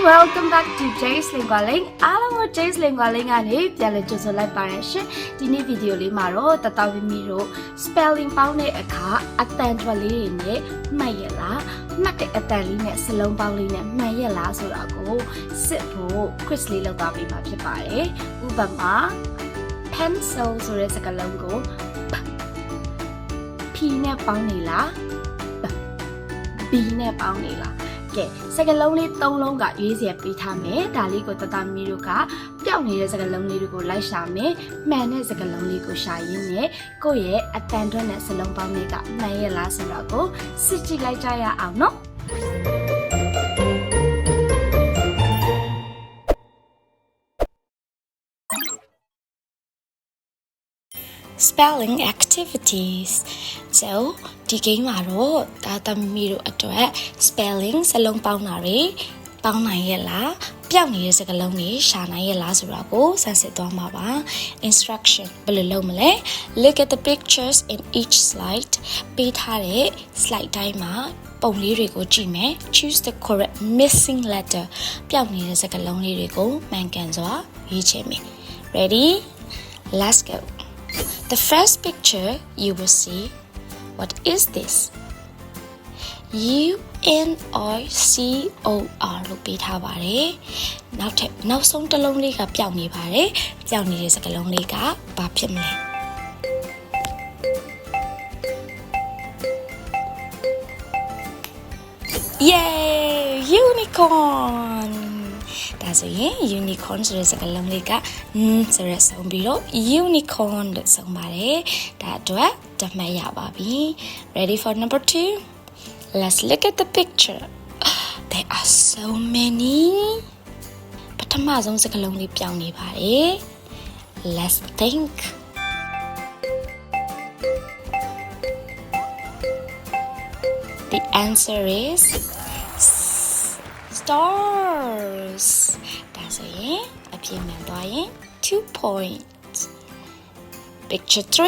welcome back to Jay's Lingualing အားလုံးကို Jay's Lingualing ကနေပြန်လည်ကြိုဆိုလိုက်ပါရရှင်ဒီနေ့ဗီဒီယိုလေးမှာတော့တတဝီမီတို့ spelling ပေါင်းတဲ့အခါအတန်ထွက်လေးတွေနဲ့မှတ်ရလားမှတ်တဲ့အတန်လေးနဲ့စလုံးပေါင်းလေးနဲ့မှတ်ရလားဆိုတာကိုစစ်ဖို့ quiz လေးလုပ်သွားပေးမှာဖြစ်ပါတယ်ဥပမာ pencil ဆိုတဲ့စကားလုံးကို P နဲ့ပေါင်းနေလား B နဲ့ပေါင်းနေလားကဲစကားလုံးလေး၃လုံးကရွေးစရာပေးထားမယ်ဒါလေးကိုတတမီတို့ကပျောက်နေတဲ့စကားလုံးလေးတွေကိုလိုက်ရှာမယ်မှန်တဲ့စကားလုံးလေးကိုရှာရင်းနဲ့ကိုယ့်ရဲ့အတန်ထွက်တဲ့စလုံးပေါင်းလေးကမှန်ရဲ့လားဆိုတာကိုစစ်ကြည့်လိုက်ကြရအောင်နော်Spelling activities. So, ဒီ game မှာတော့ဒါသမီးတို့အတွက် spelling စလုံးပေါင်းတာတွေပေါင်းနိုင်ရဲ့လားပျောက်နေတဲ့စကားလုံးတွေရှာနိုင်ရဲ့လားဆိုတာကိုစမ်းစစ်သွားမှာပါ Instruction ဘယ်လိုလုပ်မလဲ Look at the pictures in each slide ပေးထားတဲ့ slide တိုင်းမှာပုံလေးတွေကိုကြည့်မယ် Choose the correct missing letter ပျောက်နေတဲ့စကားလုံးလေးတွေကိုမှန်ကန်စွာရွေးချယ်မယ် Ready? Let's go. The first picture you will see, what is this? UNICOR လို့ပေးထားပါတယ်။နောက်ဆုံးတစ်လုံးလေးကပျောက်နေပါတယ်။ပျောက်နေတဲ့စကားလုံးလေးကဘာဖြစ်မလဲ။ Yay! Unicorn! ဒါဆိုရင် unicorn ဆိုတဲ့စကားလုံးလေးကဆိုရက်ဆုံးပြီးတော့ unicorn လို့ဆုံးပါတယ်ဒါအတွက်တမှတ်ရပါပြီ Ready for number 2 Let's look at the picture There are so many ပထမဆုံးစကားလုံးလေးပြောင်းနေပါတယ် Let's think The answer is Stars ဒါဆိုရင်အပြည့်မှန်သွားရင်2 points Picture 3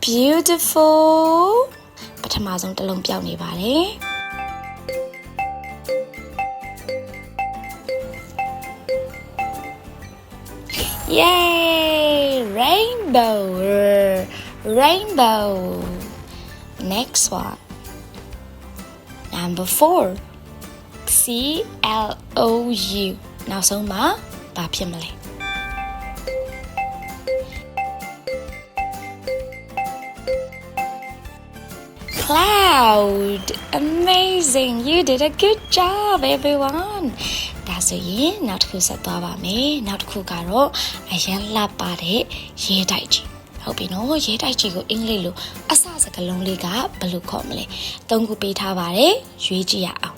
Beautiful ပထမဆုံးတစ်လုံးပြောင်းနေပါတယ် Yay Rainbow Next one Number 4 CLOU နောက်ဆုံးမှာဘာဖြစ်မလဲ Cloud Amazing You did a good job everyone ဒါဆိုရင်နောက်တစ်ခုဆက်သွားပါမယ်နောက်တစ်ခုကတော့အရန်လှပတဲ့ရေတိုက်ကြီးဟုတ်ပြီနော်ရဲတိုက်ကြီးကိုအင်္ဂလိပ်လိုအစစကားလုံးလေးကဘယ်လိုခေါ်မလဲ၃ခုပေးထားပါတယ်ရွေးကြည့်ရအောင်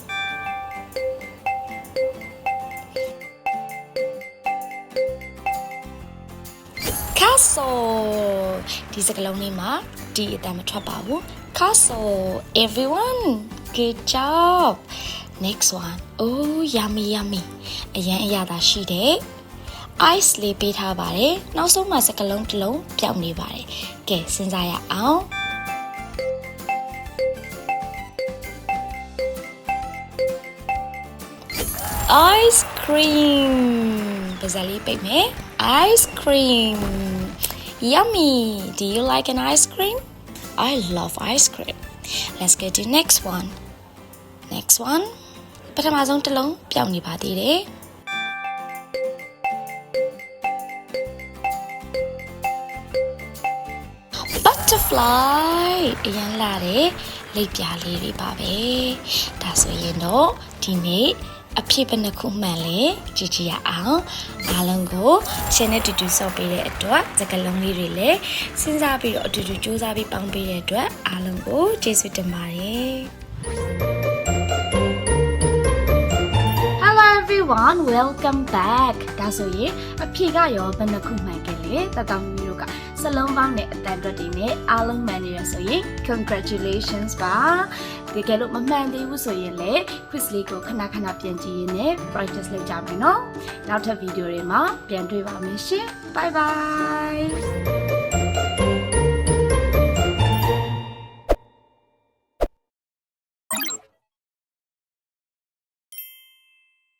Castle ဒီစကားလုံးလေးမှာဒီအတန်မထွက်ပါဘူး Castle everyone good job next one oh yummy အရန်အရသာရှိတဲ့ ice လေးပေးထားပါတယ်နောက်ဆုံးမှာစကားလုံးတစ်လုံးပြောင်းနေပါတယ်ကဲစဉ်းစားရအောင် ice cream ပါဇာလေးပိတ်မယ် ice cream yummy do you like an ice cream I love ice cream let's get to next one ပထမဆုံးတစ်လုံးပြောင်းနေပါသေးတယ် Butterfly အရင်လာတဲ့လိပ်ပြားလေးတွေပါပဲဒါဆိုရင်တော့ဒီနေ့အဖြစ်ဘယ်နှခုမှန်လဲကြည့်ကြရအောင်အားလုံးကိုရှင်နဲ့တူတူစောက်ပေးတဲ့အတွက်စကားလုံးလေးတွေလည်းစဉ်းစားပြီးတော့အတူတူစူးစမ်းပြီးပေါင်းပေးတဲ့အတွက်အားလုံးကိုကျေးဇူးတင်ပါတယ် Hello everyone welcome back ဒါဆိုရင်အဖြစ်ကရောဘယ်နှခုမှန်ခဲ့လဲတတောင်မျိုးတို့ကစလုံးပေါင်းနဲ့အတန်အတွက်တွေနဲ့အားလုံးမှန်နေရဆိုရင် congratulations ပါတကယ်လို့မမှန်သေးဘူးဆိုရင်လည်း quiz လေးကိုခဏပြန်ကြည့်ရင်းနဲ့ practice လုပ်ကြမယ်နော်နောက်ထပ်ဗီဒီယိုတွေမှာပြန်တွေ့ပါမယ်ရှင် bye bye